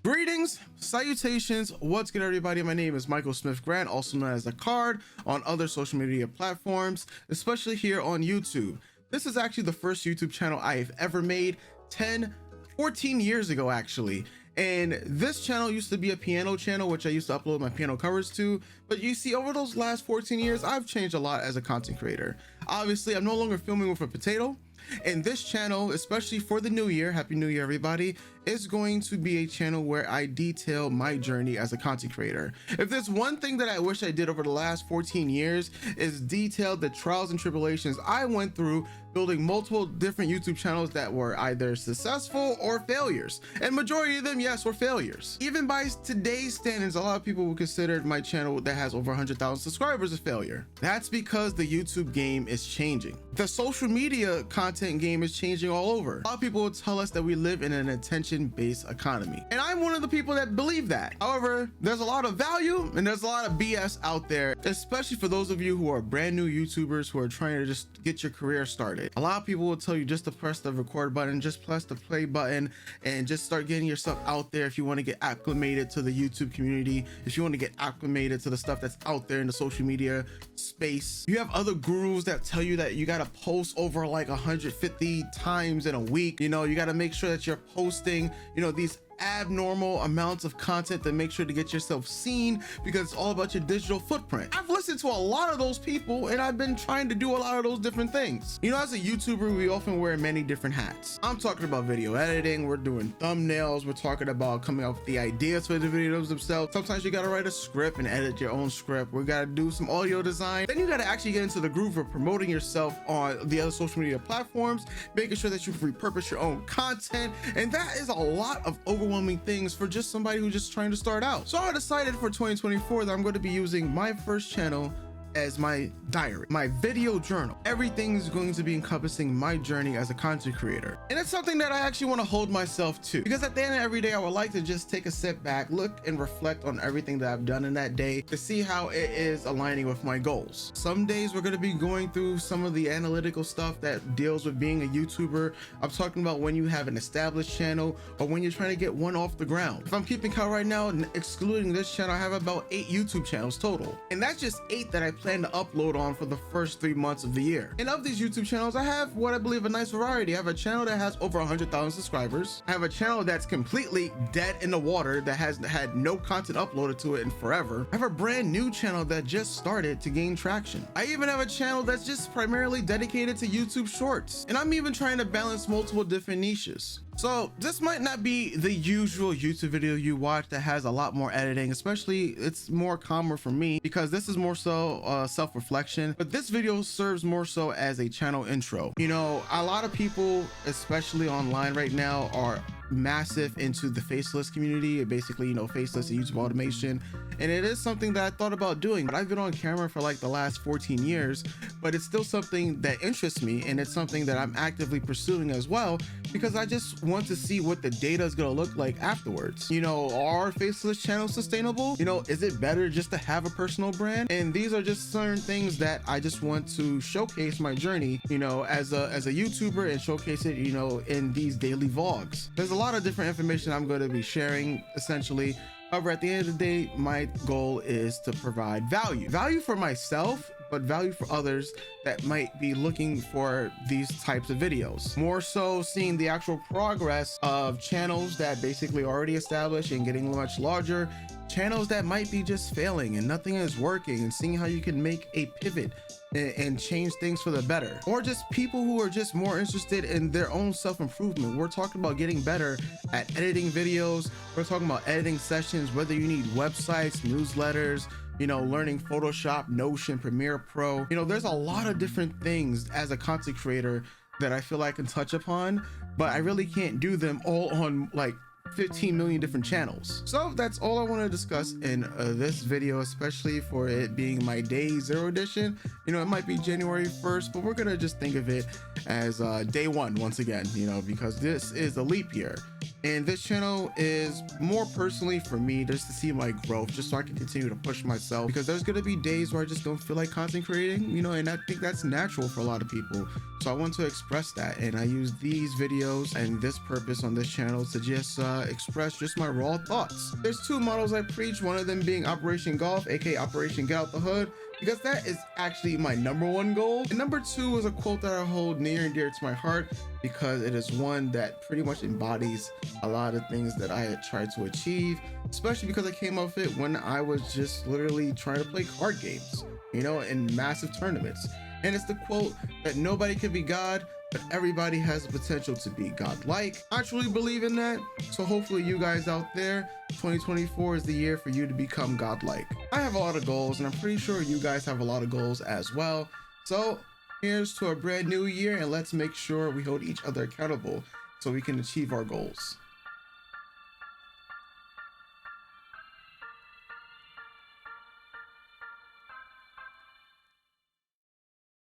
Greetings, salutations, what's good everybody? My name is Michael Smith Grant, also known as The Card on other social media platforms, especially here on YouTube. This is actually the first YouTube channel I've ever made 14 years ago actually. And this channel used to be a piano channel, which I used to upload my piano covers to. But you see, over those last 14 years, I've changed a lot as a content creator. Obviously, I'm no longer filming with a potato. And this channel, especially for the new year, Happy New Year, everybody, is going to be a channel where I detail my journey as a content creator. If there's one thing that I wish I did over the last 14 years is detail the trials and tribulations I went through building multiple different YouTube channels that were either successful or failures. And majority of them, yes, were failures. Even by today's standards, a lot of people would consider my channel that has over 100,000 subscribers a failure. That's because the YouTube game is changing. The social media content game is changing all over. A lot of people will tell us that we live in an attention-based economy. And I'm one of the people that believe that. However, there's a lot of value and there's a lot of BS out there, especially for those of you who are brand new YouTubers who are trying to just get your career started. A lot of people will tell you just to press the record button, just press the play button, and just start getting yourself out there if you want to get acclimated to the YouTube community, if you want to get acclimated to the stuff that's out there in the social media space. You have other gurus that tell you that you got to post over like 150 times in a week. You know, you got to make sure that you're posting, you know, these abnormal amounts of content to make sure to get yourself seen, because it's all about your digital footprint. I've listened to a lot of those people and I've been trying to do a lot of those different things. You know, as a YouTuber, we often wear many different hats. I'm talking about video editing, we're doing thumbnails, we're talking about coming up with the ideas for the videos themselves. Sometimes you gotta write a script and edit your own script. We gotta do some audio design. Then you gotta actually get into the groove of promoting yourself on the other social media platforms, making sure that you repurpose your own content. And that is a lot of overwhelming things for just somebody who's just trying to start out. So I decided for 2024 that I'm going to be using my first channel as my diary, my video journal. Everything is going to be encompassing my journey as a content creator. And it's something that I actually want to hold myself to, because at the end of every day, I would like to just take a step back, look and reflect on everything that I've done in that day to see how it is aligning with my goals. Some days we're going to be going through some of the analytical stuff that deals with being a YouTuber. I'm talking about when you have an established channel or when you're trying to get one off the ground. If I'm keeping count right now, excluding this channel, I have about 8 YouTube channels total. And that's just 8 that I plan to upload on for the first 3 months of the year. And of these YouTube channels, I have what I believe a nice variety. I have a channel that has over 100,000 subscribers. I have a channel that's completely dead in the water, that has had no content uploaded to it in forever. I have a brand new channel that just started to gain traction. I even have a channel that's just primarily dedicated to YouTube Shorts. And I'm even trying to balance multiple different niches. So this might not be the usual YouTube video you watch that has a lot more editing, especially it's more calmer for me because this is more so self-reflection, but this video serves more so as a channel intro. You know, a lot of people, especially online right now, are massive into the faceless community, basically, you know, faceless and YouTube automation. And it is something that I thought about doing, but I've been on camera for like the last 14 years, but it's still something that interests me. And it's something that I'm actively pursuing as well, because I just want to see what the data is going to look like afterwards. You know, are faceless channels sustainable? You know, is it better just to have a personal brand? And these are just certain things that I just want to showcase my journey, you know, as a YouTuber, and showcase it, you know, in these daily vlogs. There's a lot of different information I'm going to be sharing essentially. However, at the end of the day, my goal is to provide value for myself, but value for others that might be looking for these types of videos. More so seeing the actual progress of channels that basically already established and getting much larger, channels that might be just failing and nothing is working, and seeing how you can make a pivot and change things for the better. Or just people who are just more interested in their own self-improvement. We're talking about getting better at editing videos. We're talking about editing sessions, whether you need websites, newsletters, you know, learning Photoshop, Notion, Premiere Pro. You know, there's a lot of different things as a content creator that I feel I can touch upon, but I really can't do them all on like 15 million different channels. So that's all I want to discuss in this video, especially for it being my day 0 edition. You know, it might be January 1st, but we're gonna just think of it as day 1 once again, you know, because this is a leap year. And this channel is more personally for me, just to see my growth, just so I can continue to push myself, because there's gonna be days where I just don't feel like content creating, you know, and I think that's natural for a lot of people. So I want to express that, and I use these videos and this purpose on this channel to just express just my raw thoughts. There's two models I preach, one of them being Operation Golf, aka Operation Get Out the Hood, because that is actually my #1 goal. And #2 is a quote that I hold near and dear to my heart, because it is one that pretty much embodies a lot of things that I had tried to achieve, especially because I came up with it when I was just literally trying to play card games, you know, in massive tournaments. And it's the quote that nobody can be God, but everybody has the potential to be godlike. I truly believe in that. So hopefully you guys out there, 2024 is the year for you to become godlike. I have a lot of goals, and I'm pretty sure you guys have a lot of goals as well. So here's to a brand new year, and let's make sure we hold each other accountable so we can achieve our goals.